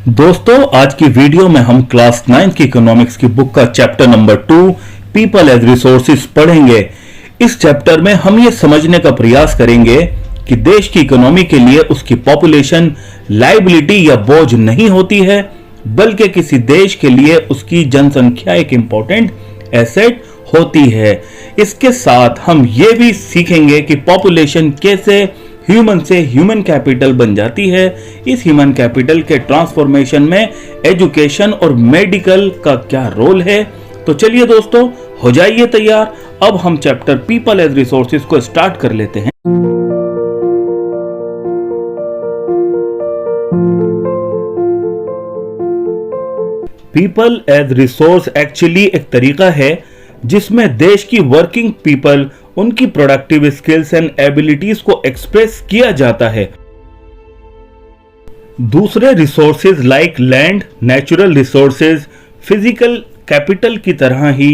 दोस्तों, आज की वीडियो में हम क्लास 9 की इकोनॉमिक्स की बुक का chapter number 2 people as resources पढ़ेंगे। इस चैप्टर में हम ये समझने का प्रयास करेंगे कि देश की इकोनॉमी के लिए उसकी पॉपुलेशन लायबिलिटी या बोझ नहीं होती है, बल्कि किसी देश के लिए उसकी जनसंख्या एक इंपॉर्टेंट एसेट होती है। इसके साथ हम ये भी सीखेंगे कि पॉपुलेशन कैसे ह्यूमन से ह्यूमन कैपिटल बन जाती है। इस ह्यूमन कैपिटल के ट्रांसफॉर्मेशन में एजुकेशन और मेडिकल का क्या रोल है। तो चलिए दोस्तों, हो जाइए तैयार। अब हम चैप्टर पीपल एज रिसोर्सेज को स्टार्ट कर लेते हैं। पीपल एज रिसोर्स एक्चुअली एक तरीका है जिसमें देश की वर्किंग पीपल उनकी प्रोडक्टिव स्किल्स एंड एबिलिटीज को एक्सप्रेस किया जाता है। दूसरे resources like land, natural resources, physical capital की तरह ही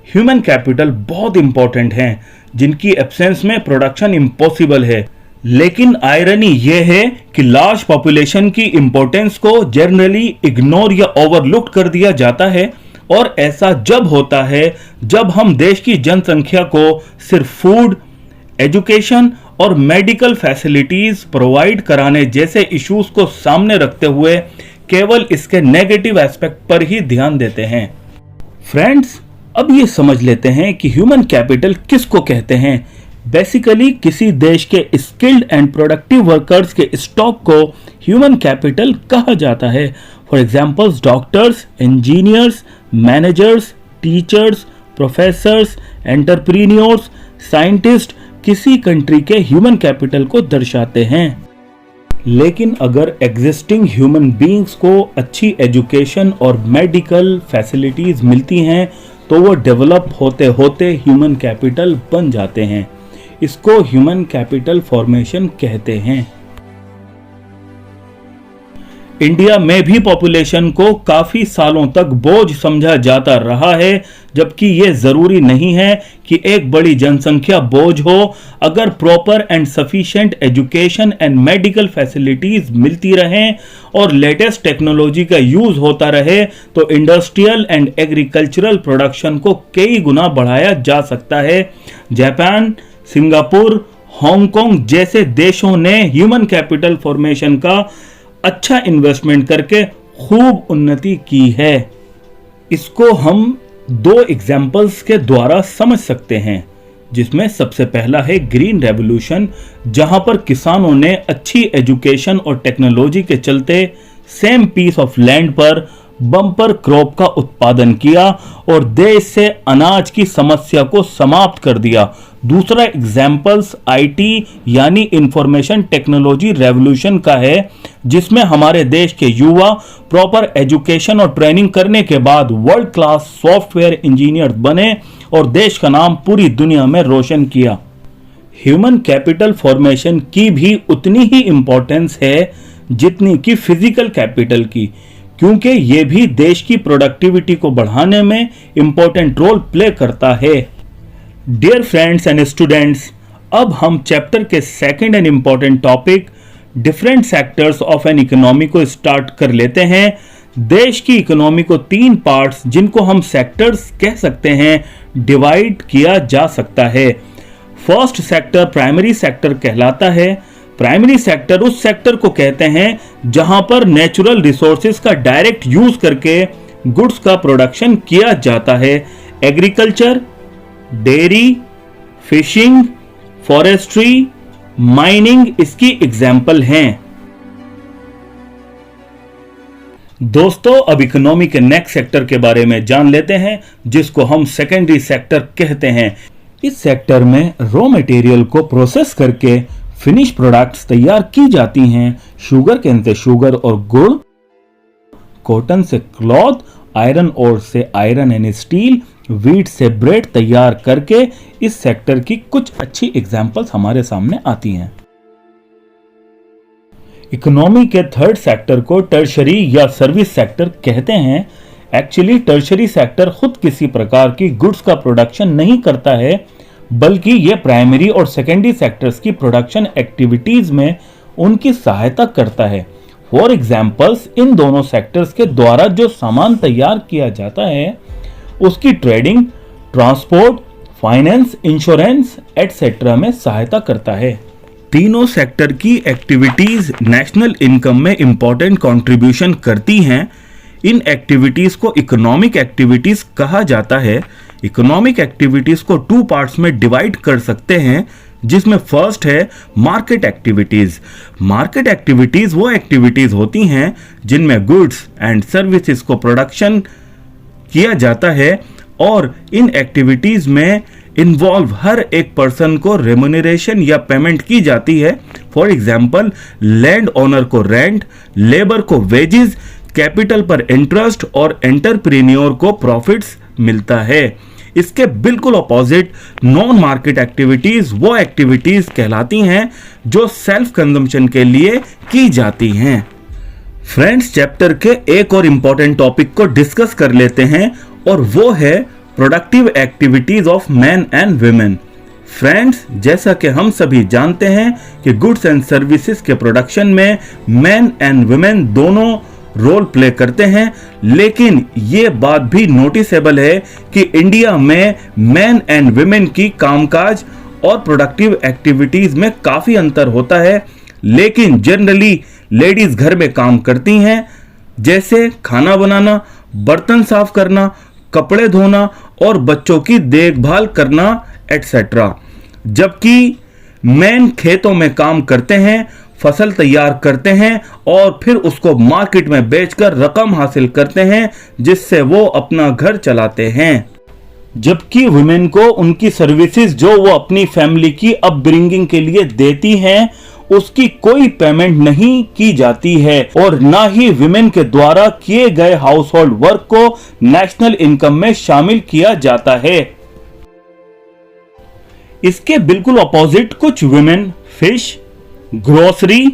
ह्यूमन कैपिटल बहुत इंपॉर्टेंट हैं, जिनकी एब्सेंस में प्रोडक्शन इम्पॉसिबल है। लेकिन आयरनी यह है कि लार्ज पॉपुलेशन की इंपॉर्टेंस को जनरली इग्नोर या ओवरलुक कर दिया जाता है, और ऐसा जब होता है जब हम देश की जनसंख्या को सिर्फ फूड, एजुकेशन और मेडिकल फैसिलिटीज प्रोवाइड कराने जैसे इश्यूज को सामने रखते हुए केवल इसके नेगेटिव एस्पेक्ट पर ही ध्यान देते हैं। फ्रेंड्स, अब ये समझ लेते हैं कि ह्यूमन कैपिटल किसको कहते हैं। बेसिकली किसी देश के स्किल्ड एंड प्रोडक्टिव वर्कर्स के स्टॉक को ह्यूमन कैपिटल कहा जाता है। For examples, doctors, engineers, managers, teachers, professors, entrepreneurs, scientist किसी कंट्री के ह्यूमन कैपिटल को दर्शाते हैं। लेकिन अगर एग्जिस्टिंग ह्यूमन बीइंग्स को अच्छी एजुकेशन और मेडिकल फैसिलिटीज मिलती हैं तो वो डेवलप होते होते ह्यूमन कैपिटल बन जाते हैं। इसको ह्यूमन कैपिटल फॉर्मेशन कहते हैं। इंडिया में भी पॉपुलेशन को काफी सालों तक बोझ समझा जाता रहा है, जबकि यह जरूरी नहीं है कि एक बड़ी जनसंख्या बोझ हो। अगर proper and sufficient education and medical facilities मिलती रहें और लेटेस्ट टेक्नोलॉजी का यूज होता रहे तो इंडस्ट्रियल एंड एग्रीकल्चरल प्रोडक्शन को कई गुना बढ़ाया जा सकता है। जापान, सिंगापुर, हांगकांग जैसे देशों ने ह्यूमन कैपिटल फॉर्मेशन का अच्छा इन्वेस्टमेंट करके खूब उन्नति की है। इसको हम दो एग्जाम्पल्स के द्वारा समझ सकते हैं, जिसमें सबसे पहला है ग्रीन रेवोल्यूशन, जहां पर किसानों ने अच्छी एजुकेशन और टेक्नोलॉजी के चलते सेम पीस ऑफ लैंड पर बम्पर क्रॉप का उत्पादन किया और देश से अनाज की समस्या को समाप्त कर दिया। दूसरा एग्जाम्पल्स आईटी यानी इंफॉर्मेशन टेक्नोलॉजी रेवोल्यूशन का है, जिसमें हमारे देश के युवा प्रॉपर एजुकेशन और ट्रेनिंग करने के बाद वर्ल्ड क्लास सॉफ्टवेयर इंजीनियर बने और देश का नाम पूरी दुनिया में रोशन किया। ह्यूमन कैपिटल फॉर्मेशन की भी उतनी ही इंपॉर्टेंस है जितनी कि फिजिकल कैपिटल की, क्योंकि यह भी देश की प्रोडक्टिविटी को बढ़ाने में इंपॉर्टेंट रोल प्ले करता है। डियर फ्रेंड्स एंड स्टूडेंट्स, अब हम चैप्टर के second and important topic different sectors of an economy को स्टार्ट कर लेते हैं। देश की इकोनॉमी को तीन पार्ट्स, जिनको हम सेक्टर्स कह सकते हैं, डिवाइड किया जा सकता है। फर्स्ट सेक्टर प्राइमरी सेक्टर कहलाता है। प्राइमरी सेक्टर उस सेक्टर को कहते हैं जहां पर नेचुरल रिसोर्सेज का डायरेक्ट यूज करके गुड्स का प्रोडक्शन किया जाता है। Agriculture, dairy, fishing, forestry, mining इसकी एग्जाम्पल हैं। दोस्तों, अब इकोनॉमी के नेक्स्ट सेक्टर के बारे में जान लेते हैं, जिसको हम सेकेंडरी सेक्टर कहते हैं। इस सेक्टर में रॉ मटेरियल को प्रोसेस करके फिनिश प्रोडक्ट्स तैयार की जाती हैं। शुगर केन से शुगर और गुड़, कॉटन से क्लॉथ, आयरन ओर से आयरन एंड स्टील, वीट से ब्रेड तैयार करके इस सेक्टर की कुछ अच्छी एग्जांपल्स हमारे सामने आती हैं। इकोनॉमी के थर्ड सेक्टर को टर्शरी या सर्विस सेक्टर कहते हैं। एक्चुअली टर्शरी सेक्टर खुद किसी प्रकार की गुड्स का प्रोडक्शन नहीं करता है, बल्कि यह प्राइमरी और सेकेंडरी सेक्टर्स की प्रोडक्शन एक्टिविटीज में उनकी सहायता करता है। फॉर एग्जाम्पल्स, इन दोनों सेक्टर्स के द्वारा जो सामान तैयार किया जाता है उसकी trading, transport, finance, insurance etcetera में सहायता करता है। तीनों सेक्टर की एक्टिविटीज नेशनल इनकम में इंपॉर्टेंट कंट्रीब्यूशन करती हैं। इन एक्टिविटीज को इकोनॉमिक एक्टिविटीज कहा जाता है। इकोनॉमिक एक्टिविटीज को 2 पार्ट्स में डिवाइड कर सकते हैं, जिसमें फर्स्ट है मार्केट एक्टिविटीज। मार्केट एक्टिविटीज वो एक्टिविटीज होती हैं जिनमें गुड्स एंड सर्विसेज को प्रोडक्शन किया जाता है और इन एक्टिविटीज में इन्वॉल्व हर एक पर्सन को रेम्यूनरेशन या पेमेंट की जाती है। फॉर एग्जाम्पल, लैंड ओनर को रेंट, लेबर को वेजेस, कैपिटल पर इंटरेस्ट और एंटरप्रेन्योर को प्रॉफिट्स मिलता है। इसके बिल्कुल ऑपोजिट नॉन मार्केट एक्टिविटीज वो एक्टिविटीज कहलाती हैं जो सेल्फ कंजम्पशन के लिए की जाती हैं। फ्रेंड्स, चैप्टर के एक और इंपॉर्टेंट टॉपिक को डिस्कस कर लेते हैं और वो है productive activities of man and women. Friends, जैसा कि हम सभी जानते हैं कि गुड्स एंड सर्विसेज के प्रोडक्शन में मैन एंड वुमेन दोनों रोल प्ले करते हैं, लेकिन ये बात भी नोटिसेबल है कि इंडिया में मैन एंड वुमेन की कामकाज और प्रोडक्टिव एक्टिविटीज में काफी अंतर होता है। लेकिन जनरली लेडीज घर में काम करती हैं, जैसे खाना बनाना, बर्तन साफ करना, कपड़े धोना और बच्चों की देखभाल करना एटसेट्रा, जबकि मैन खेतों में काम करते हैं, फसल तैयार करते हैं और फिर उसको मार्केट में बेचकर रकम हासिल करते हैं, जिससे वो अपना घर चलाते हैं। जबकि वुमेन को उनकी सर्विसेज जो वो अपनी फैमिली की अपब्रिंगिंग के लिए देती हैं, उसकी कोई पेमेंट नहीं की जाती है और ना ही वुमेन के द्वारा किए गए हाउस होल्ड वर्क को नेशनल इनकम में शामिल किया जाता है। इसके बिल्कुल अपोजिट कुछ women fish, grocery,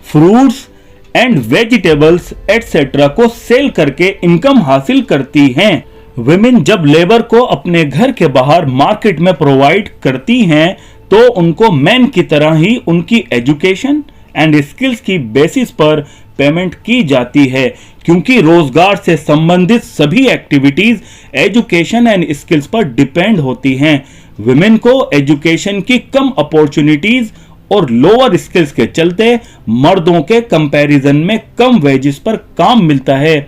fruits and vegetables etcetera को सेल करके इनकम हासिल करती हैं। वुमेन जब लेबर को अपने घर के बाहर मार्केट में प्रोवाइड करती हैं, तो उनको मैन की तरह ही उनकी एजुकेशन एंड स्किल्स की बेसिस पर पेमेंट की जाती है, क्योंकि रोजगार से संबंधित सभी एक्टिविटीज एजुकेशन एंड स्किल्स पर डिपेंड होती हैं। वुमेन को एजुकेशन की कम अपॉर्चुनिटीज और लोअर स्किल्स के चलते मर्दों के कंपैरिजन में कम वेजेस पर काम मिलता है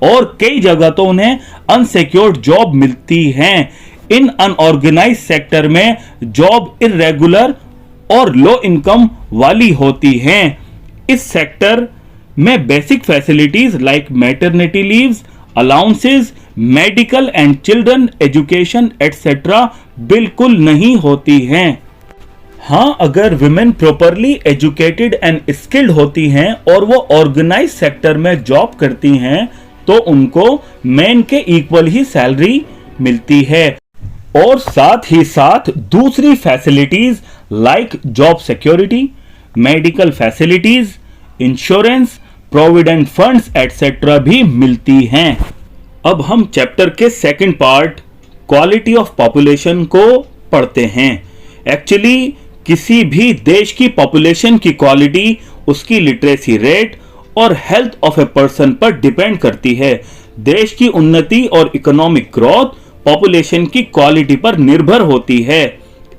और कई जगह तो उन्हें अनसिक्योर्ड जॉब मिलती हैं। इन अनऑर्गेनाइज सेक्टर में जॉब इरेगुलर और लो इनकम वाली होती हैं। इस सेक्टर में basic facilities like maternity leaves, allowances, medical and children education etcetera बिल्कुल नहीं होती हैं। हाँ, अगर women properly educated and skilled होती हैं और वो ऑर्गेनाइज सेक्टर में जॉब करती हैं, तो उनको मेन के इक्वल ही सैलरी मिलती है और साथ ही साथ दूसरी facilities like job security, medical facilities, insurance, provident funds etcetera भी मिलती हैं। अब हम चैप्टर के second part quality of population को पढ़ते हैं। एक्चुअली किसी भी देश की पॉपुलेशन की क्वालिटी उसकी लिटरेसी रेट और हेल्थ ऑफ ए पर्सन पर डिपेंड करती है। देश की उन्नति और इकोनॉमिक ग्रोथ पॉपुलेशन की क्वालिटी पर निर्भर होती है।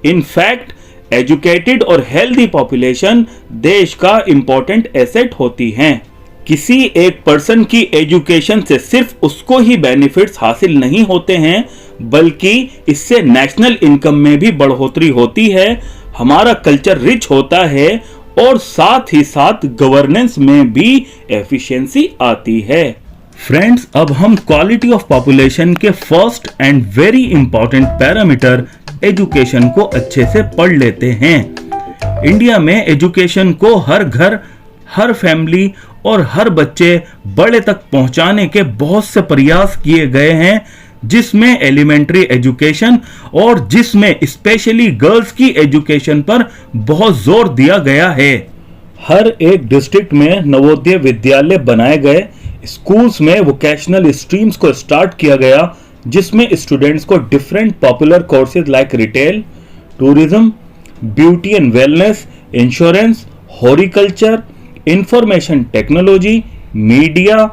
इनफैक्ट एजुकेटेड और हेल्दी पॉपुलेशन देश का इंपॉर्टेंट एसेट होती है। किसी एक पर्सन की एजुकेशन से सिर्फ उसको ही बेनिफिट्स हासिल नहीं होते हैं, बल्कि इससे नेशनल इनकम में भी बढ़ोतरी होती है, हमारा कल्चर रिच होता है और साथ ही साथ गवर्नेंस में भी एफिशिएंसी आती है। फ्रेंड्स, अब हम क्वालिटी ऑफ पॉपुलेशन के first and very important parameter education को अच्छे से पढ़ लेते हैं। इंडिया में एजुकेशन को हर घर, हर फैमिली और हर बच्चे बड़े तक पहुंचाने के बहुत से प्रयास किए गए हैं, जिसमें एलिमेंट्री एजुकेशन और जिसमें स्पेशली गर्ल्स की एजुकेशन पर बहुत जोर दिया गया है। हर एक डिस्ट्रिक्ट में नवोदय विद्यालय बनाए गए, स्कूल्स में वोकेशनल स्ट्रीम्स को स्टार्ट किया गया, जिसमें स्टूडेंट्स को different popular courses like retail, tourism, beauty and wellness, insurance, horticulture, information technology, media,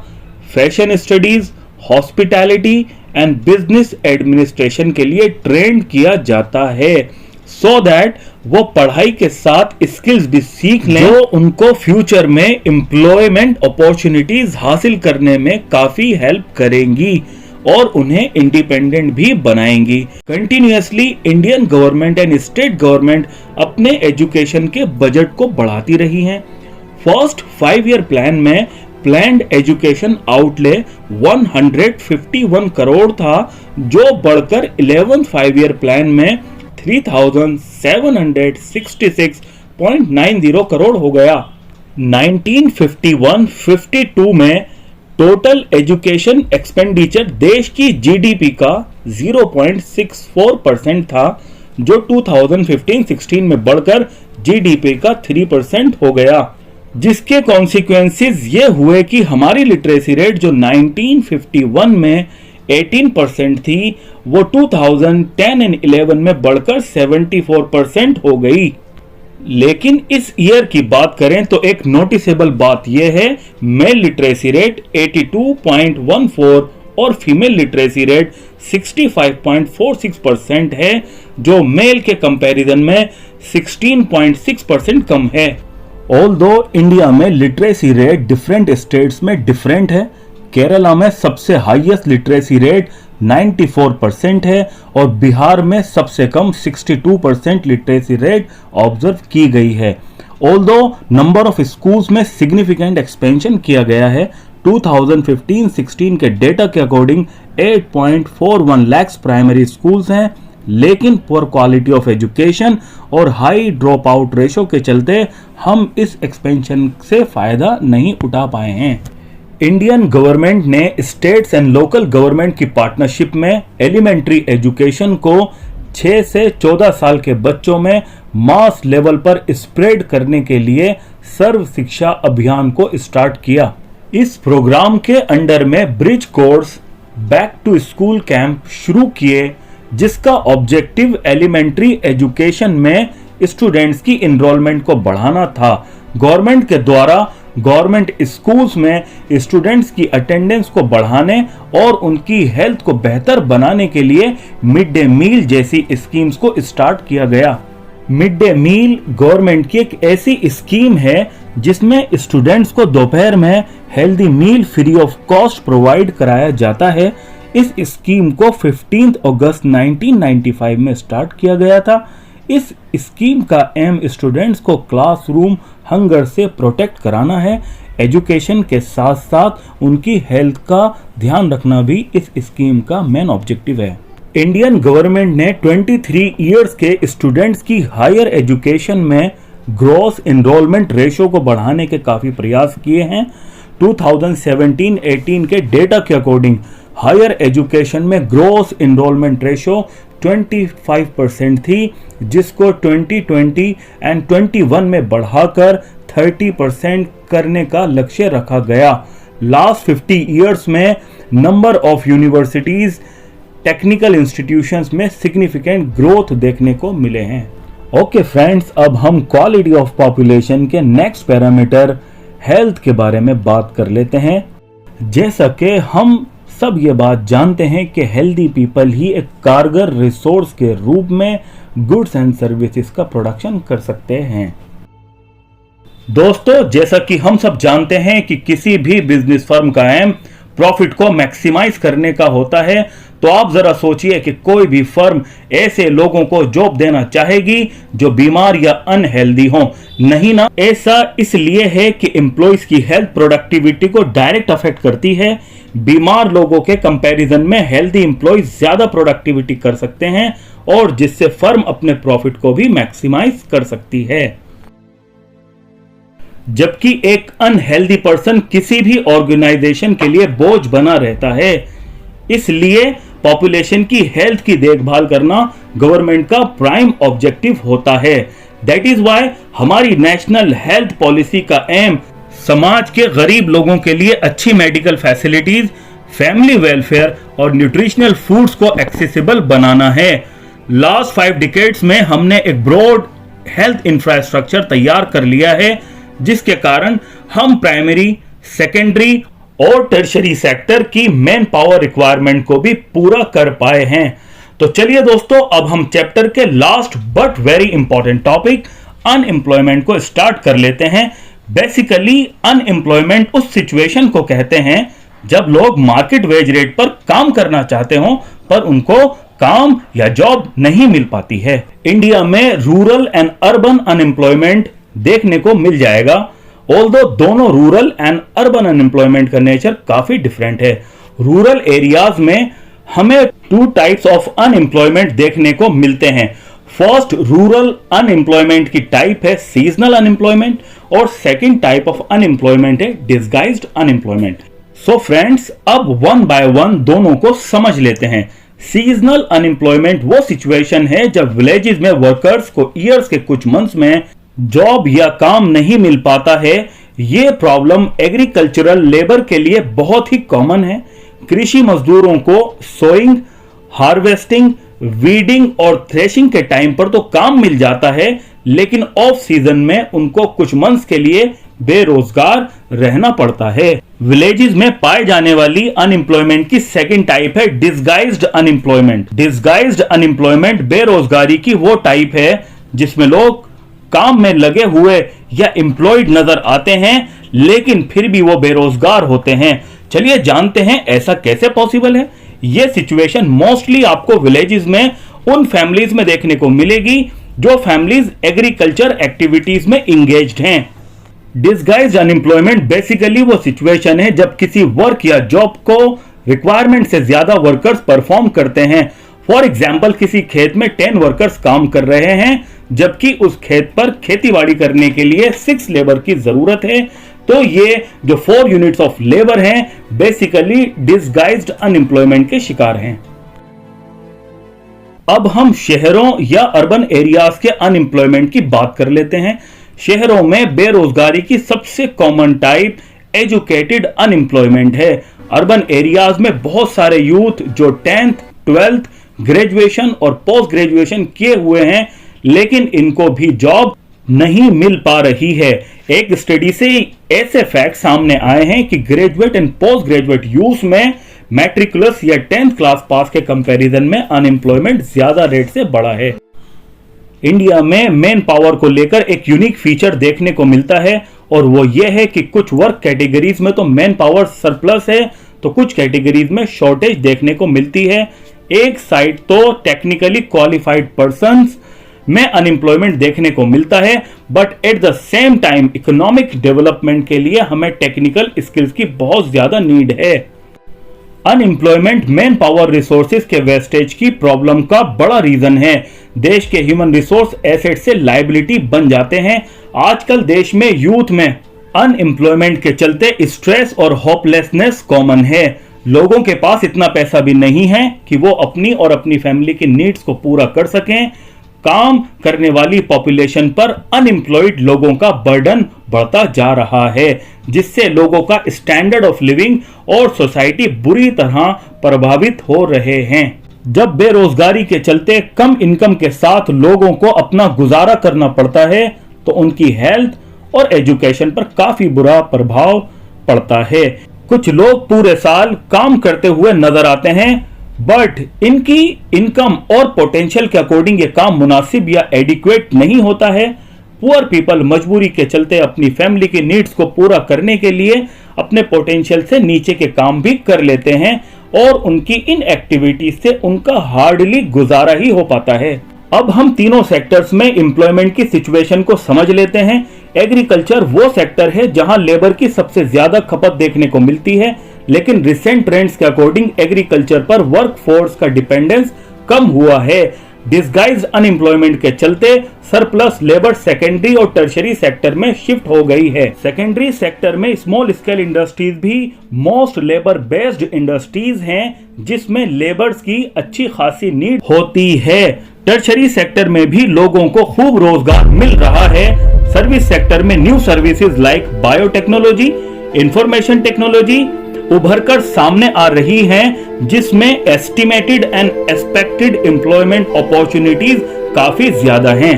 fashion studies, hospitality and business administration के लिए ट्रेंड किया जाता है, सो दैट वो पढ़ाई के साथ स्किल्स भी सीख लें जो उनको फ्यूचर में एम्प्लॉयमेंट अपॉर्चुनिटीज हासिल करने में काफी हेल्प करेंगी और उन्हें इंडिपेंडेंट भी बनाएंगी। Continuously Indian government and state government अपने एजुकेशन के बजट को बढ़ाती रही हैं। फर्स्ट 5 ईयर प्लान में प्लान्ड एजुकेशन आउटले 151 करोड़ था, जो बढ़कर 11th 5 ईयर प्लान में 3,766.90 करोड़ हो गया। 1951-52 में टोटल एजुकेशन एक्सपेंडिचर देश की जीडीपी का 0.64% था, जो 2015-16 में बढ़कर जीडीपी का 3% हो गया, जिसके कॉन्सिक्वेंसेस ये हुए कि हमारी लिटरेसी रेट जो 1951 में 18% थी, वो 2010 एंड 11 में बढ़कर 74% हो गई। लेकिन इस ईयर की बात करें तो एक नोटिसेबल बात यह है, मेल लिटरेसी रेट 82.14 और फीमेल लिटरेसी रेट 65.46% है, जो मेल के कंपैरिजन में 16.6% कम है। ऑल्दो इंडिया में लिटरेसी रेट डिफरेंट स्टेट्स में डिफरेंट है। केरला में सबसे हाईएस्ट लिटरेसी रेट 94% है और बिहार में सबसे कम 62% लिटरेसी रेट ऑब्जर्व की गई है। ऑल्दो नंबर ऑफ स्कूल्स में सिग्निफिकेंट एक्सपेंशन किया गया है। 2015-16 के डेटा के अकॉर्डिंग 8.41 लाख प्राइमरी स्कूल्स हैं, लेकिन पुअर क्वालिटी ऑफ एजुकेशन और हाई ड्रॉप आउट रेशो के चलते हम इस एक्सपेंशन से फायदा नहीं उठा पाए हैं। इंडियन गवर्नमेंट ने स्टेट्स एंड लोकल गवर्नमेंट की पार्टनरशिप में एलिमेंट्री एजुकेशन को 6 से 14 साल के बच्चों में मास लेवल पर स्प्रेड करने के लिए सर्व शिक्षा अभियान को स्टार्ट किया। इस प्रोग्राम के अंडर में bridge course, back to school camp शुरू किए, जिसका ऑब्जेक्टिव एलिमेंट्री एजुकेशन में स्टूडेंट्स की एनरोलमेंट को बढ़ाना था। गवर्नमेंट के द्वारा गवर्नमेंट स्कूल्स में स्टूडेंट्स की अटेंडेंस को बढ़ाने और उनकी हेल्थ को बेहतर बनाने के लिए मिड डे मील जैसी स्कीम्स को स्टार्ट किया गया। मिड डे मील गवर्नमेंट की एक ऐसी स्कीम है जिसमें स्टूडेंट्स को दोपहर में healthy meal free of cost provide कराया जाता है। इस स्कीम को 15 अगस्त 1995 में स्टार्ट किया गया था। इस स्कीम का एम स्टूडेंट्स को क्लासरूम हंगर से प्रोटेक्ट कराना है। एजुकेशन के साथ साथ उनकी हेल्थ का ध्यान रखना भी इस स्कीम का मेन ऑब्जेक्टिव है। इंडियन गवर्नमेंट ने 23 इयर्स के स्टूडेंट्स की हायर एजुकेशन में ग्रॉस एनरोलमेंट रेशो को बढ़ाने के काफी प्रयास किए हैं। 2017-18 के डेटा के अकॉर्डिंग हायर एजुकेशन में ग्रॉस एनरोलमेंट रेशो 25% थी, जिसको 2020 एंड 21 में बढ़ाकर 30% करने का लक्ष्य रखा गया। लास्ट 50 इयर्स में number of universities, technical institutions में सिग्निफिकेंट ग्रोथ देखने को मिले हैं। ओके फ्रेंड्स, अब हम क्वालिटी ऑफ पॉपुलेशन के नेक्स्ट पैरामीटर हेल्थ के बारे में बात कर लेते हैं। जैसा कि हम सब ये बात जानते हैं कि हेल्दी पीपल ही एक कारगर रिसोर्स के रूप में गुड्स एंड सर्विसेज का प्रोडक्शन कर सकते हैं। दोस्तों, जैसा कि हम सब जानते हैं कि किसी भी बिजनेस फर्म का एम प्रॉफिट को मैक्सिमाइज करने का होता है, तो आप जरा सोचिए कि कोई भी फर्म ऐसे लोगों को जॉब देना चाहेगी जो बीमार या अनहेल्दी हो? नहीं ना। ऐसा इसलिए है कि एम्प्लॉइज की हेल्थ प्रोडक्टिविटी को डायरेक्ट अफेक्ट करती है। बीमार लोगों के कंपैरिजन में हेल्दी एम्प्लॉइज ज्यादा प्रोडक्टिविटी कर सकते हैं और जिससे फर्म अपने प्रॉफिट को भी मैक्सिमाइज कर सकती है। जबकि एक अनहेल्दी पर्सन किसी भी ऑर्गेनाइजेशन के लिए बोझ बना रहता है। इसलिए पॉपुलेशन की हेल्थ की देखभाल करना गवर्नमेंट का प्राइम ऑब्जेक्टिव होता है। दैट इज व्हाई हमारी नेशनल हेल्थ पॉलिसी का एम समाज के गरीब लोगों के लिए अच्छी मेडिकल फैसिलिटीज, फैमिली वेलफेयर और न्यूट्रिशनल फूड्स को एक्सेसिबल बनाना है। लास्ट 5 डिकेड्स में हमने एक ब्रॉड हेल्थ इंफ्रास्ट्रक्चर तैयार कर लिया है, जिसके कारण हम प्राइमरी, सेकेंडरी और टर्शरी सेक्टर की मैन पावर रिक्वायरमेंट को भी पूरा कर पाए हैं। तो चलिए दोस्तों, अब हम चैप्टर के last but very important topic unemployment को स्टार्ट कर लेते हैं। बेसिकली अनएम्प्लॉयमेंट उस सिचुएशन को कहते हैं जब लोग मार्केट वेज रेट पर काम करना चाहते हो पर उनको काम या जॉब नहीं मिल पाती है। इंडिया में रूरल एंड अर्बन अनएम्प्लॉयमेंट देखने को मिल जाएगा, ऑल्दो दोनों रूरल एंड अर्बन अनएम्प्लॉयमेंट का नेचर काफी डिफरेंट है। रूरल एरियाज में हमें 2 टाइप्स ऑफ अनएम्प्लॉयमेंट देखने को मिलते हैं। फर्स्ट रूरल अनएम्प्लॉयमेंट की टाइप है सीजनल अनएम्प्लॉयमेंट और सेकंड टाइप ऑफ अनएम्प्लॉयमेंट है डिस्गाइज्ड अनएम्प्लॉयमेंट। सो फ्रेंड्स, अब वन बाय वन दोनों को समझ लेते हैं। सीजनल अनएम्प्लॉयमेंट वो सिचुएशन है जब विलेजेस में वर्कर्स को ईयर्स के कुछ मंथ्स में जॉब या काम नहीं मिल पाता है। ये प्रॉब्लम एग्रीकल्चरल लेबर के लिए बहुत ही कॉमन है। कृषि मजदूरों को सोइंग, हार्वेस्टिंग, वीडिंग और थ्रेशिंग के टाइम पर तो काम मिल जाता है, लेकिन ऑफ सीजन में उनको कुछ मंथ्स के लिए बेरोजगार रहना पड़ता है। विलेजेस में पाए जाने वाली अनएम्प्लॉयमेंट की सेकंड टाइप है डिस्गाइज्ड अनएम्प्लॉयमेंट। डिस्गाइज्ड अनएम्प्लॉयमेंट बेरोजगारी की वो टाइप है जिसमें लोग काम में लगे हुए या एम्प्लॉयड नजर आते हैं लेकिन फिर भी वो बेरोजगार होते हैं। चलिए जानते हैं ऐसा कैसे पॉसिबल है। ये सिचुएशन मोस्टली आपको विलेजेस में उन फैमिलीज में देखने को मिलेगी जो फैमिलीज एग्रीकल्चर एक्टिविटीज में इंगेज्ड हैं। डिस्गाइज्ड अनएम्प्लॉयमेंट बेसिकली वो सिचुएशन है जब किसी वर्क या जॉब को रिक्वायरमेंट से ज्यादा वर्कर्स परफॉर्म करते हैं। फॉर एग्जाम्पल, किसी खेत में 10 वर्कर्स काम कर रहे हैं जबकि उस खेत पर खेतीबाड़ी करने के लिए 6 लेबर की जरूरत है। तो ये जो 4 यूनिट्स ऑफ लेबर हैं बेसिकली डिस्गाइज्ड अनएम्प्लॉयमेंट के शिकार हैं। अब हम शहरों या अर्बन एरियाज के अनएम्प्लॉयमेंट की बात कर लेते हैं। शहरों में बेरोजगारी की सबसे कॉमन टाइप एजुकेटेड अनएम्प्लॉयमेंट है। अर्बन एरियाज में बहुत सारे यूथ जो 10th, 12th, ग्रेजुएशन और पोस्ट ग्रेजुएशन किए हुए हैं लेकिन इनको भी जॉब नहीं मिल पा रही है। एक स्टडी से ऐसे फैक्ट सामने आए हैं कि graduate and post graduate youth में मैट्रिकुलस या 10th क्लास पास के कंपैरिजन में अनएम्प्लॉयमेंट ज्यादा रेट से बढ़ा है। इंडिया में मैन पावर को लेकर एक यूनिक फीचर देखने को मिलता है और वो ये है कि कुछ वर्क कैटेगरीज में तो मैन पावर सरप्लस है तो कुछ कैटेगरीज में शॉर्टेज देखने को मिलती है। एक साइड तो टेक्निकली क्वालिफाइड पर्संस में अनएम्प्लॉयमेंट देखने को मिलता है but at the same time economic development के लिए हमें टेक्निकल स्किल्स की बहुत ज्यादा नीड है। अनएम्प्लॉयमेंट मैन पावर रिसोर्सेज के वेस्टेज की प्रॉब्लम का बड़ा रीजन है। देश के ह्यूमन रिसोर्स एसेट से लायबिलिटी बन जाते हैं। आजकल देश में यूथ में अनएम्प्लॉयमेंट के चलते स्ट्रेस और होपलेसनेस कॉमन है। लोगों के पास इतना पैसा भी नहीं है कि वो अपनी और अपनी फैमिली की नीड्स को पूरा कर सकें। काम करने वाली पॉपुलेशन पर अनएम्प्लॉयड लोगों का बर्डन बढ़ता जा रहा है जिससे लोगों का स्टैंडर्ड ऑफ लिविंग और सोसाइटी बुरी तरह प्रभावित हो रहे हैं। जब बेरोजगारी के चलते कम इनकम के साथ लोगों को अपना गुजारा करना पड़ता है तो उनकी हेल्थ और एजुकेशन पर काफी बुरा प्रभाव पड़ता है। कुछ लोग पूरे साल काम करते हुए नजर आते हैं बट इनकी इनकम और पोटेंशियल के अकॉर्डिंग ये काम मुनासिब या एडिक्वेट नहीं होता है। पुअर पीपल मजबूरी के चलते अपनी फैमिली की नीड्स को पूरा करने के लिए अपने पोटेंशियल से नीचे के काम भी कर लेते हैं और उनकी इन एक्टिविटीज से उनका हार्डली गुजारा ही हो पाता है। अब हम तीनों सेक्टर्स में एम्प्लॉयमेंट की सिचुएशन को समझ लेते हैं। एग्रीकल्चर वो सेक्टर है जहां लेबर की सबसे ज्यादा खपत देखने को मिलती है लेकिन रिसेंट ट्रेंड्स के अकॉर्डिंग एग्रीकल्चर पर वर्कफोर्स का डिपेंडेंस कम हुआ है। डिस्गाइज्ड अनएम्प्लॉयमेंट के चलते सरप्लस लेबर सेकेंडरी और टर्शरी सेक्टर में शिफ्ट हो गई है। सेकेंडरी सेक्टर में स्मॉल स्केल इंडस्ट्रीज भी मोस्ट लेबर बेस्ड इंडस्ट्रीज हैं जिसमें लेबर्स की अच्छी खासी नीड होती है। टर्शरी सेक्टर में भी लोगों को खूब रोजगार मिल रहा है। सर्विस सेक्टर में new services like biotechnology, information technology उभरकर सामने आ रही हैं जिसमें estimated and expected employment opportunities काफी ज्यादा हैं।